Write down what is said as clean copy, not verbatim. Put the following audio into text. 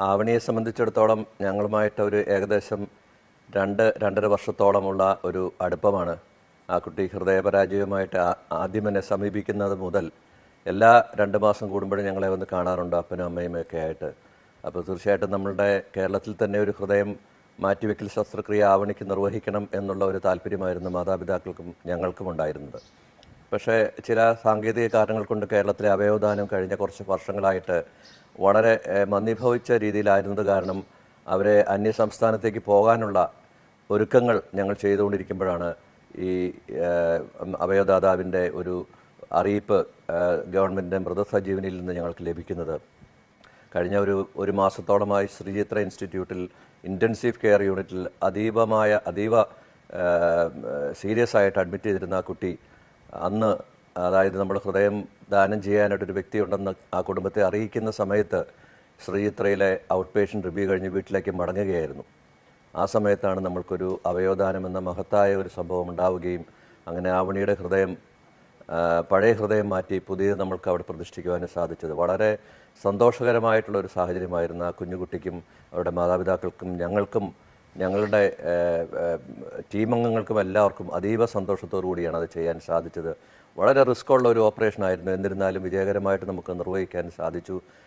ആവണിയെ സംബന്ധിച്ചിടത്തോളം ഞങ്ങളുമായിട്ട് ഒരു ഏകദേശം 2-2.5 വർഷത്തോളമുള്ള ഒരു അടുപ്പമാണ്. ആ കുട്ടി ഹൃദയപരാജയവുമായിട്ട് ആദ്യം എന്നെ സമീപിക്കുന്നത് മുതൽ എല്ലാ 2 മാസം കൂടുമ്പോഴും ഞങ്ങളെ വന്ന് കാണാറുണ്ട്, അപ്പനും അമ്മയും ഒക്കെ ആയിട്ട്. അപ്പോൾ തീർച്ചയായിട്ടും നമ്മളുടെ കേരളത്തിൽ തന്നെ ഒരു ഹൃദയം മാറ്റിവെക്കൽ ശസ്ത്രക്രിയ ആവണിക്ക് നിർവഹിക്കണം എന്നുള്ള ഒരു താല്പര്യമായിരുന്നു മാതാപിതാക്കൾക്കും ഞങ്ങൾക്കും ഉണ്ടായിരുന്നത്. പക്ഷേ ചില സാങ്കേതിക കാരണങ്ങൾ കൊണ്ട് കേരളത്തിലെ അവയവദാനം കഴിഞ്ഞ കുറച്ച് വർഷങ്ങളായിട്ട് വളരെ മന്ദീഭവിച്ച രീതിയിലായിരുന്നത് കാരണം അവരെ അന്യസംസ്ഥാനത്തേക്ക് പോകാനുള്ള ഒരുക്കങ്ങൾ ഞങ്ങൾ ചെയ്തുകൊണ്ടിരിക്കുമ്പോഴാണ് ഈ അവയവദാതാവിൻ്റെ ഒരു അറിയിപ്പ് ഗവൺമെൻറ്റിൻ്റെ മൃതസഞ്ജീവനിയിൽ നിന്ന് ഞങ്ങൾക്ക് ലഭിക്കുന്നത്. കഴിഞ്ഞ ഒരു മാസത്തോളമായി ശ്രീചിത്ര ഇൻസ്റ്റിറ്റ്യൂട്ടിൽ ഇൻറ്റൻസീവ് കെയർ യൂണിറ്റിൽ അതീവ സീരിയസ് ആയിട്ട് അഡ്മിറ്റ് ചെയ്തിരുന്ന ആ കുട്ടി അന്ന്, അതായത് നമ്മൾ ഹൃദയം ദാനം ചെയ്യാനായിട്ടൊരു വ്യക്തിയുണ്ടെന്ന് ആ കുടുംബത്തെ അറിയിക്കുന്ന സമയത്ത് ശ്രീചിത്രയിലെ ഔട്ട് പേഷ്യൻ്റ് റിവ്യൂ കഴിഞ്ഞ് വീട്ടിലേക്ക് മടങ്ങുകയായിരുന്നു. ആ സമയത്താണ് നമ്മൾക്കൊരു അവയവദാനം എന്ന മഹത്തായ ഒരു സംഭവം ഉണ്ടാവുകയും അങ്ങനെ ആവണിയുടെ ഹൃദയം, പഴയ ഹൃദയം മാറ്റി പുതിയത് നമ്മൾക്ക് അവിടെ പ്രതിഷ്ഠിക്കുവാനും സാധിച്ചത്. വളരെ സന്തോഷകരമായിട്ടുള്ളൊരു സാഹചര്യമായിരുന്നു. ആ കുഞ്ഞുകുട്ടിക്കും അവരുടെ മാതാപിതാക്കൾക്കും ഞങ്ങൾക്കും ഞങ്ങളുടെ ടീമംഗങ്ങൾക്കും എല്ലാവർക്കും അതീവ സന്തോഷത്തോടു കൂടിയാണ് അത് ചെയ്യാൻ സാധിച്ചത്. വളരെ റിസ്ക്കുള്ള ഒരു ഓപ്പറേഷനായിരുന്നു, എന്നിരുന്നാലും വിജയകരമായിട്ട് നമുക്ക് നിർവഹിക്കാൻ സാധിച്ചു.